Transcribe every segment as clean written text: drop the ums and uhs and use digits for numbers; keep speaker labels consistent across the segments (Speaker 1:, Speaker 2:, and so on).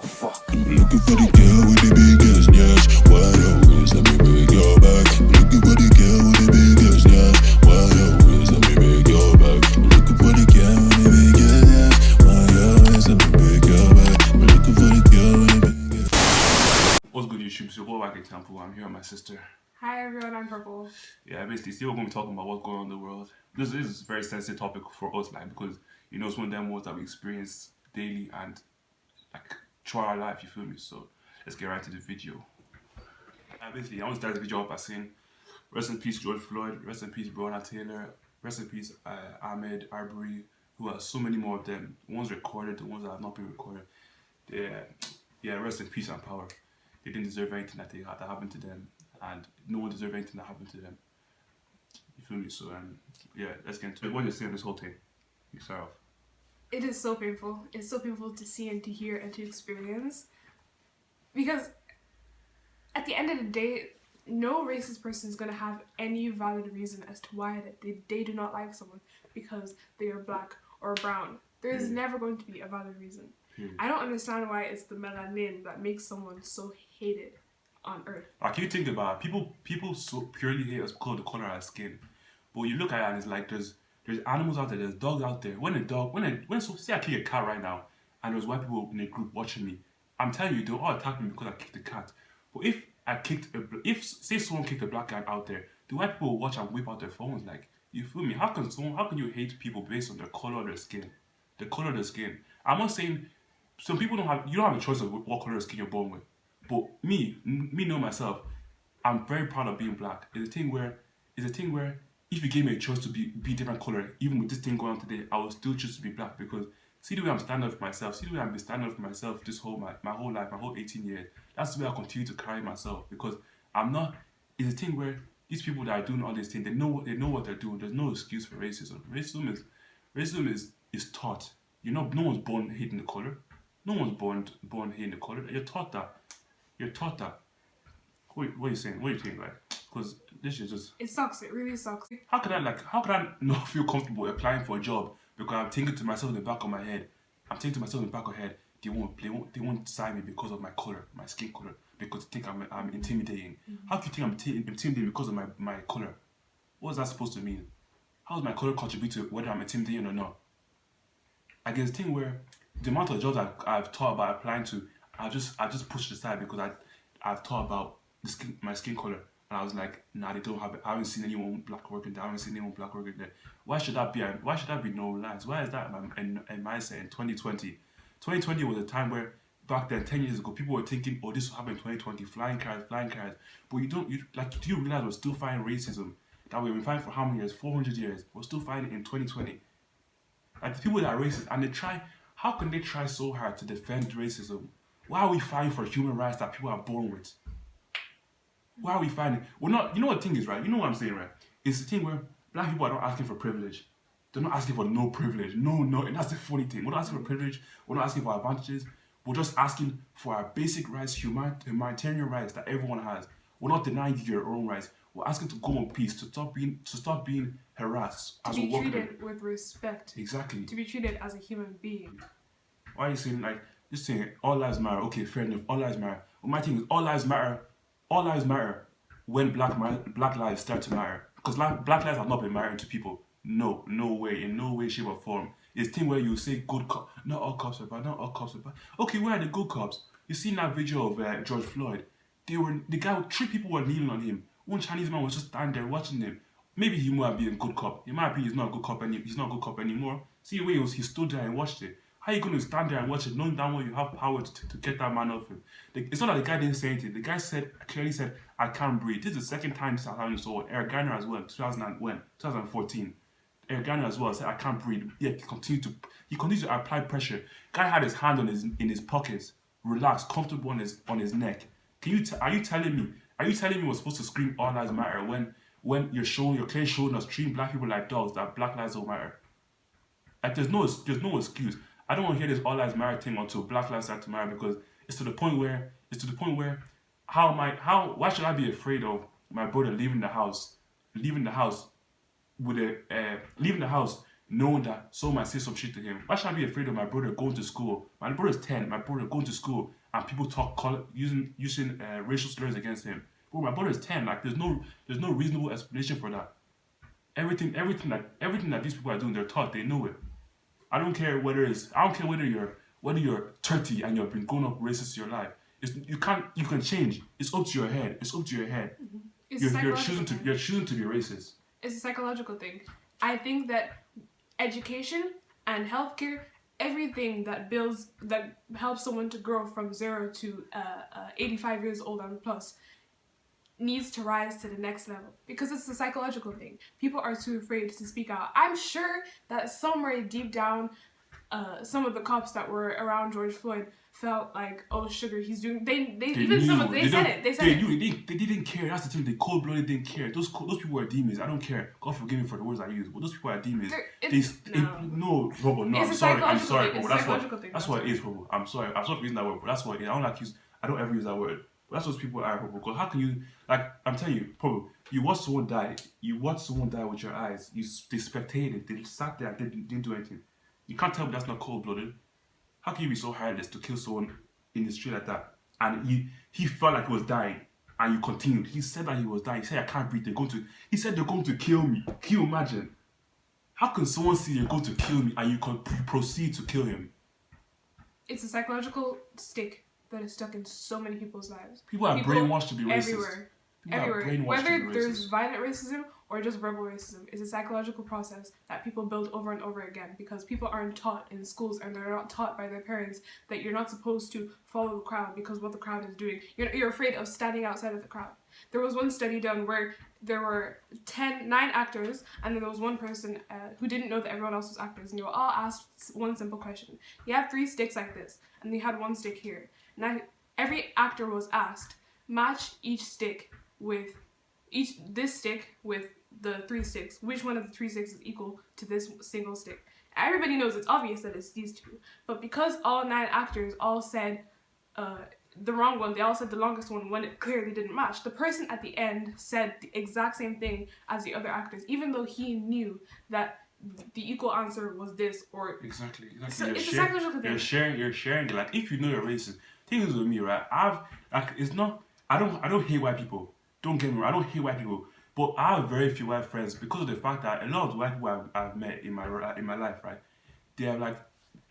Speaker 1: Looking for the girl with the biggest nyash. Why always let me break your back? Looking for the girl with the biggest nyash. Why always let me break your back? Looking for the girl with the biggest nyash. Why always let me break your back? Looking for the girl with the biggest.
Speaker 2: What's good, YouTube? So, go back example. I'm here with my sister.
Speaker 3: Hi everyone, I'm Purple.
Speaker 2: Yeah, basically, still going to be talking about what's going on in the world. This is a very sensitive topic for us, like, because it's one of them ones that we experience daily and like throughout our life. You feel me? So let's get right to the video. Basically, I want to start the video off by saying, rest in peace, George Floyd. Rest in peace, Breonna Taylor. Rest in peace, Ahmed Arbery. Who are so many more of them. The ones recorded, the ones that have not been recorded. Yeah, rest in peace and power. They didn't deserve anything that happened to them, and no one deserved anything that happened to them. You feel me? So yeah, let's get into it. What do you say on this whole thing? You start off.
Speaker 3: It is so painful. It's so painful to see and to hear and to experience. Because at the end of the day, no racist person is going to have any valid reason as to why they do not like someone because they are black or brown. There is never going to be a valid reason. I don't understand why it's the melanin that makes someone so hated on earth.
Speaker 2: Like, you think about it, people so purely hate us because of the color of our skin. But you look at it and it's like there's animals out there, there's dogs out there. Say I kill a cat right now and there's white people in a group watching me, I'm telling you, they'll all attack me because I kicked the cat. But if say someone kicked a black guy out there, the white people will watch and whip out their phones. Like, you feel me? How can you hate people based on their color of their skin? The color of their skin. I'm not saying some people you don't have a choice of what color of skin you're born with. But me know myself, I'm very proud of being black. It's a thing where if you gave me a choice to be different color, even with this thing going on today, I would still choose to be black because see the way I'm standing up for myself, see the way I've been standing up for myself this whole my whole life, my whole 18 years. That's the way I continue to carry myself because I'm not. It's a thing where these people that are doing all these things, they know what they're doing. There's no excuse for racism. Racism is taught. No one's born hating the color. No one's born hating the color. You're taught that. What are you saying? What do you think, like? Because this is just...
Speaker 3: It sucks. It really sucks.
Speaker 2: How could I not feel comfortable applying for a job because I'm thinking to myself in the back of my head, they won't sign me because of my color, my skin color, because they think I'm intimidating. How do you think I'm intimidating because of my color? What is that supposed to mean? How does my color contribute to whether I'm intimidating or not? I guess the thing where the amount of jobs I've thought about applying to, I just pushed aside because I've thought about my skin color, and I was like, nah, they don't have it. I haven't seen anyone black working there. Why should that be normalized? Why is that in mindset in 2020? 2020 was a time where back then, 10 years ago, people were thinking, oh, this will happen in 2020, flying cars. But do you realize we're still fighting racism that we've been fighting for how many years? 400 years. We're still fighting in 2020. Like, the people that are racist, and how can they try so hard to defend racism? Why are we fighting for human rights that people are born with? Why are we fighting? We're not, you know what the thing is, right? You know what I'm saying, right? It's the thing where black people are not asking for privilege. They're not asking for no privilege. No, and that's the funny thing. We're not asking for privilege. We're not asking for advantages. We're just asking for our basic rights, humanitarian rights that everyone has. We're not denying you your own rights. We're asking to go in peace, to stop being harassed as a worker.
Speaker 3: To be treated with respect.
Speaker 2: Exactly.
Speaker 3: To be treated as a human being.
Speaker 2: Why are you saying, like, just saying all lives matter? Okay, fair enough, all lives matter. But my thing is, all lives matter when black lives start to matter. Because black lives have not been mattering to people. No way, in no way, shape or form. It's a thing where you say good cop, not all cops are bad, not all cops are bad. Okay, where are the good cops? You seen that video of George Floyd? Three people were kneeling on him. One Chinese man was just standing there watching him. Maybe he might be a good cop. In my opinion, he's not a good cop anymore. See the way he stood there and watched it. How are you going to stand there and watch it, knowing that way you have power to get that man off him? It's not that the guy didn't say anything. The guy clearly said, I can't breathe. This is the second time this has happened. So Eric Garner as well, 2014. Eric Garner as well said, I can't breathe. Yeah, he continued to apply pressure. Guy had his hand in his pockets, relaxed, comfortable on his neck. Are you telling me we're supposed to scream all lives matter when you're clearly showing us treating black people like dogs, that black lives don't matter? Like, there's no excuse. I don't want to hear this all lives matter thing until black lives start to matter, because it's to the point where why should I be afraid of my brother leaving the house knowing that someone might say some shit to him. Why should I be afraid of my brother going to school? My brother's 10. My brother going to school and people using racial slurs against him. Bro, my brother's 10. Like there's no reasonable explanation for that. Everything that these people are doing, they're taught. They know it. I don't care whether you're 30 and you've been growing up racist your life. You can change. It's up to your head.
Speaker 3: It's
Speaker 2: You're choosing to be racist.
Speaker 3: It's a psychological thing. I think that education and healthcare, everything that helps someone to grow from 0 to 85 years old and plus, needs to rise to the next level because it's a psychological thing. People are too afraid to speak out. I'm sure that somewhere deep down, some of the cops that were around George Floyd felt like, oh sugar, he's doing. They said it.
Speaker 2: They didn't care. That's the thing. They cold-blooded didn't care. Those people are demons. I don't care. God forgive me for the words I use, but those people are demons. No, Robo. No, I'm sorry, Robo. That's what it is, Robo. I'm sorry. I'm sorry for using that word, but that's what it is. I don't ever use that word. But that's what people are, Robo. Because how can you, like, I'm telling you, Robo, you watch someone die with your eyes. They spectated. They sat there and didn't do anything. You can't tell me that's not cold-blooded. How can you be so heartless to kill someone in the street like that? And he felt like he was dying, and you continued. He said that he was dying. He said, I can't breathe. He said they're going to kill me. Can you imagine? How can someone say they're going to kill me and you proceed to kill him?
Speaker 3: It's a psychological stick that is stuck in so many people's lives.
Speaker 2: People are brainwashed to be racist.
Speaker 3: Everywhere. Whether there's violent racism or just verbal racism, it's a psychological process that people build over and over again because people aren't taught in schools and they're not taught by their parents that you're not supposed to follow the crowd because what the crowd is doing. You're afraid of standing outside of the crowd. There was one study done where there were 9 actors and then there was one person who didn't know that everyone else was actors, and they were all asked one simple question. You have 3 sticks like this and they had 1 stick here. Now every actor was asked, match each stick with this stick with the 3 sticks. Which one of the 3 sticks is equal to this single stick? Everybody knows it's obvious that it's these 2, but because all 9 actors all said the wrong one, they all said the longest one when it clearly didn't match. The person at the end said the exact same thing as the other actors, even though he knew that the equal answer was this or
Speaker 2: exactly.
Speaker 3: So it's a psychological thing.
Speaker 2: You're sharing it. Like if you know you're racist, thing is with me, right? I don't hate white people. Don't get me wrong, I don't hate white people, but I have very few white friends because of the fact that a lot of the white people I've met in my life, right? They are like,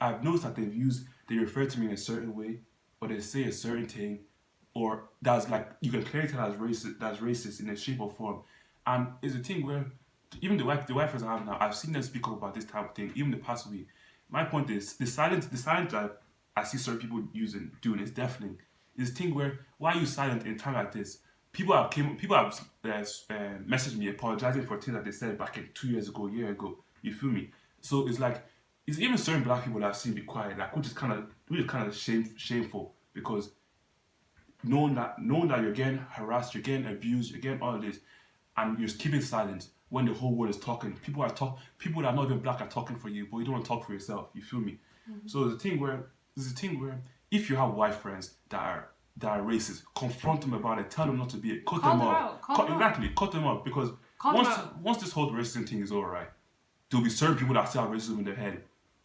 Speaker 2: I've noticed that they refer to me in a certain way, or they say a certain thing, or that's like you can clearly tell that's racist in a shape or form, and it's a thing where even the white friends I have now, I've seen them speak up about this type of thing even the past week. My point is the silence that I see certain people doing is deafening. It's a thing where why are you silent in a time like this? People have messaged me apologizing for things that they said back in 2 years ago, a year ago. You feel me? So it's like it's even certain black people that I've seen be quiet, like which is kind of shameful because knowing that you're getting harassed, you're getting abused, you're getting all of this, and you're keeping silent when the whole world is talking. People that are not even black are talking for you, but you don't want to talk for yourself. You feel me? Mm-hmm. So there's a thing where if you have white friends that are racist, confront them about it, tell them not to be it, cut them off. Cut them off because once this whole racism thing is over, right, there'll be certain people that still have racism in their head,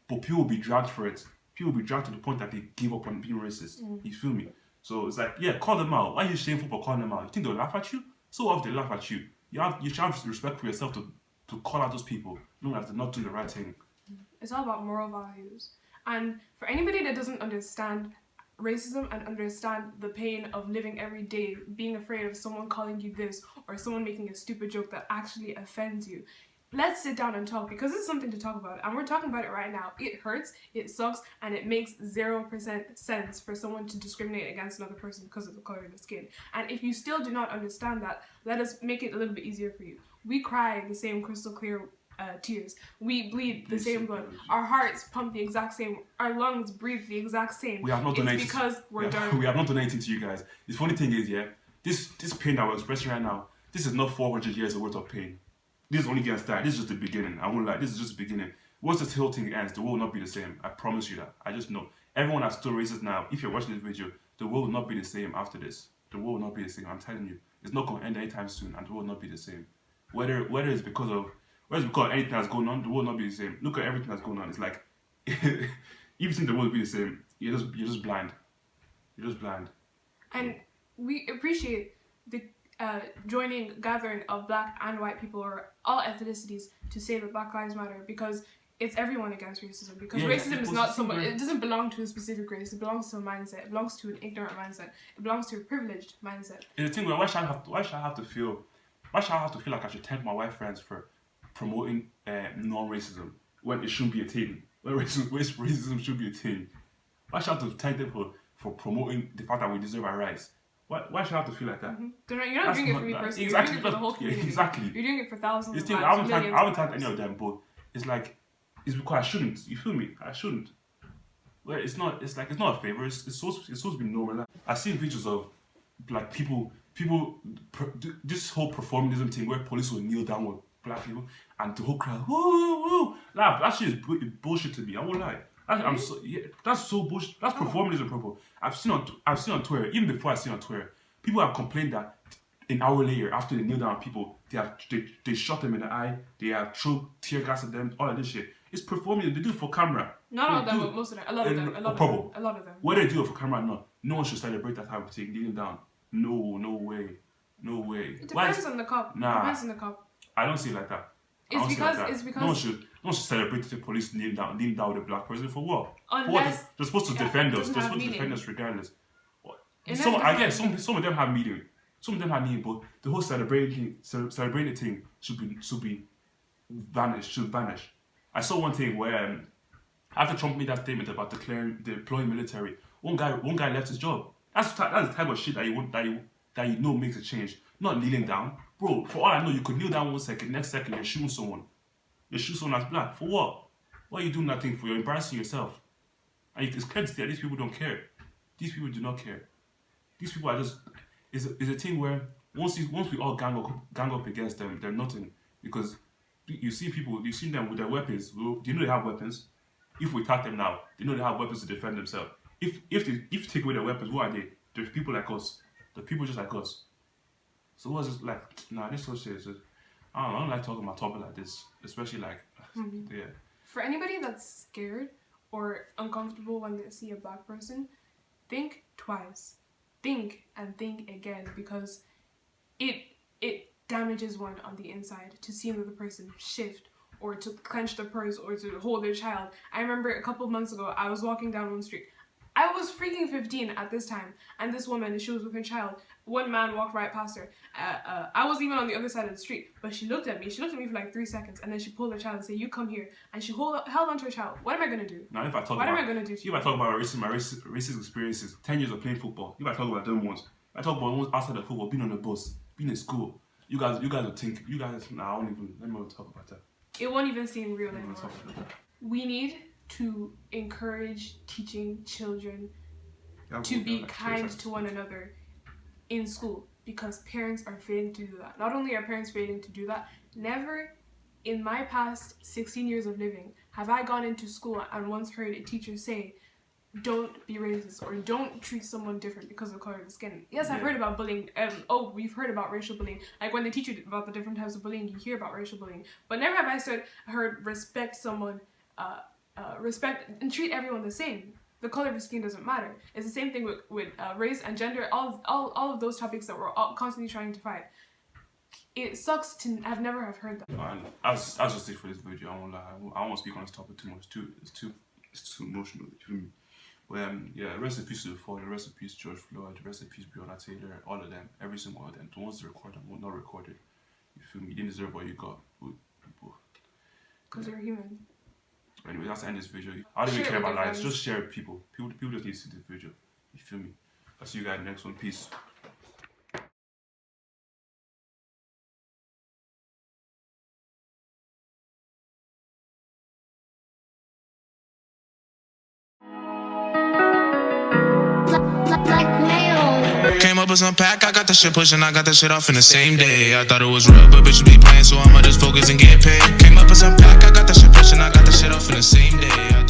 Speaker 2: but people will be dragged for it. People will be dragged to the point that they give up on being racist. You feel me? So it's like, yeah, call them out. Why are you shameful for calling them out? You think they'll laugh at you? So often they laugh at you. You should have respect for yourself to call out those people, knowing that they're not doing the right thing.
Speaker 3: It's all about moral values. And for anybody that doesn't understand racism and understand the pain of living every day being afraid of someone calling you this or someone making a stupid joke that actually offends you, let's sit down and talk because it's something to talk about and we're talking about it right now. It hurts, it sucks, and it makes 0% sense for someone to discriminate against another person because of the color of their skin. And if you still do not understand that, let us make it a little bit easier for you. We cry the same crystal clear tears. We bleed the same blood. Our hearts pump the exact same. Our lungs breathe the exact same.
Speaker 2: We have not donated.
Speaker 3: It's because we're done.
Speaker 2: We have not donated to you guys. The funny thing is, yeah, this pain that we're expressing right now, this is not 400 years worth of pain. This is only getting started. This is just the beginning. I won't lie. This is just the beginning. Once this whole thing ends, the world will not be the same. I promise you that. I just know. Everyone that's still racist now, if you're watching this video, the world will not be the same after this. The world will not be the same. I'm telling you. It's not going to end anytime soon, and the world will not be the same. Whether it's because of Whereas because anything that's going on, the world not be the same. Look at everything that's going on. It's like if you think the world will be the same, you're just blind. You're just blind.
Speaker 3: And we appreciate the gathering of black and white people or all ethnicities to say that Black Lives Matter, because it's everyone against racism. Because racism is not someone, it doesn't belong to a specific race. It belongs to a mindset. It belongs to an ignorant mindset. It belongs to a privileged mindset.
Speaker 2: It's a thing where why should I have to feel like I should thank my white friends for promoting non-racism when it shouldn't be a thing? When racism should be a thing. Why should I have to thank them for promoting the fact that we deserve our rights? Why should I have to feel like that?
Speaker 3: You're not doing it for me personally.
Speaker 2: Exactly.
Speaker 3: You're doing it for the whole community.
Speaker 2: Yeah, exactly.
Speaker 3: You're doing it for thousands of
Speaker 2: I
Speaker 3: lives,
Speaker 2: haven't thanked any of them, but it's like it's because I shouldn't. You feel me? I shouldn't. Well, it's not. It's like it's not a favor. It's supposed to be normal. I've seen videos of like people this whole performatism thing where police will kneel down with black people and the whole crowd woo woo laugh. That shit is bullshit to me. I won't lie. That's so bullshit. That's performatism, purple. I've seen on Twitter, even before I seen on Twitter, people have complained that an hour later, after they kneel down on people, they shot them in the eye, they have thrown tear gas at them, all of this shit. It's performative. They do it for camera.
Speaker 3: Not all of them, but most of them. A lot of them.
Speaker 2: Whether they do it for camera or not, no one should celebrate that type of thing. Kneeling down. No way.
Speaker 3: It depends on the cop.
Speaker 2: Nah.
Speaker 3: It depends on the cop.
Speaker 2: I don't see it like that.
Speaker 3: It's because
Speaker 2: no one should celebrate the police kneeling down with a black person for what?
Speaker 3: Unless
Speaker 2: they're supposed to defend us. They're supposed to defend us regardless. Some of them have meaning. Some of them have meaning, but the whole celebrating thing should be vanished. Should vanish. I saw one thing where after Trump made that statement about deploying military, one guy left his job. That's the type of shit that you know makes a change. Not kneeling down. Bro, for all I know, you could kneel down 1 second, next second you're shooting someone. You shoot someone that's black. For what? What are you doing that thing for? You're embarrassing yourself. And it's clear to see that these people don't care. These people do not care. These people are just... It's a thing where once we all gang up against them, they're nothing. Because you see them with their weapons. Do you know they have weapons? If we attack them now, they know they have weapons to defend themselves. If they take away their weapons, what are they? They're people like us. They're people just like us. So what's it like? Nah, this whole shit is just... I don't like talking about topic like this, especially like, yeah.
Speaker 3: For anybody that's scared or uncomfortable when they see a black person, think twice. Think and think again, because it damages one on the inside to see another person shift or to clench their purse or to hold their child. I remember a couple of months ago, I was walking down one street. I was freaking 15 at this time, and this woman, she was with her child. One man walked right past her. I was even on the other side of the street, but she looked at me. She looked at me for like 3 seconds, and then she pulled her child and said, "You come here." And she held onto her child. What am I gonna do?
Speaker 2: Now, if I talk
Speaker 3: what am I gonna do to you?
Speaker 2: If I talk about my racist experiences, 10 years of playing football, if I talk about them ones, I talk about ones outside of football, being on the bus, being in school. You guys will think. Nah, I won't even. Let me not talk about that.
Speaker 3: It won't even seem real anymore. We need to encourage teaching children to be kind to one another in school, because parents are failing to do that. Not only are parents failing to do that, never in my past 16 years of living have I gone into school and once heard a teacher say, "Don't be racist," or "Don't treat someone different because of color of skin." Yes, I've heard about bullying. We've heard about racial bullying. Like when they teach you about the different types of bullying, you hear about racial bullying. But never have I heard respect someone, respect and treat everyone the same. The color of your skin doesn't matter. It's the same thing with race and gender. All of those topics that we're all constantly trying to fight. It sucks to never have heard that.
Speaker 2: And as just it for this video, I won't lie. I won't speak on this topic too much. It's too emotional. You feel me? But rest in peace to the father, rest in peace George Floyd, rest in peace Breonna Taylor, all of them, every single one of them. The ones that record them, not recorded. You feel me? You didn't deserve what you got.
Speaker 3: Because you're human.
Speaker 2: Anyway, that's the end of this video. I don't even care about likes. Just share it with people. People just need to see this video. You feel me? I'll see you guys in the next one. Peace.
Speaker 4: Came up with some pack, I got the shit pushing, I got the shit off in the same day. I thought it was real, but bitch be playing, so I'ma just focus and get paid. Came up with some pack, I got the shit pushing, I got the shit off in the same day.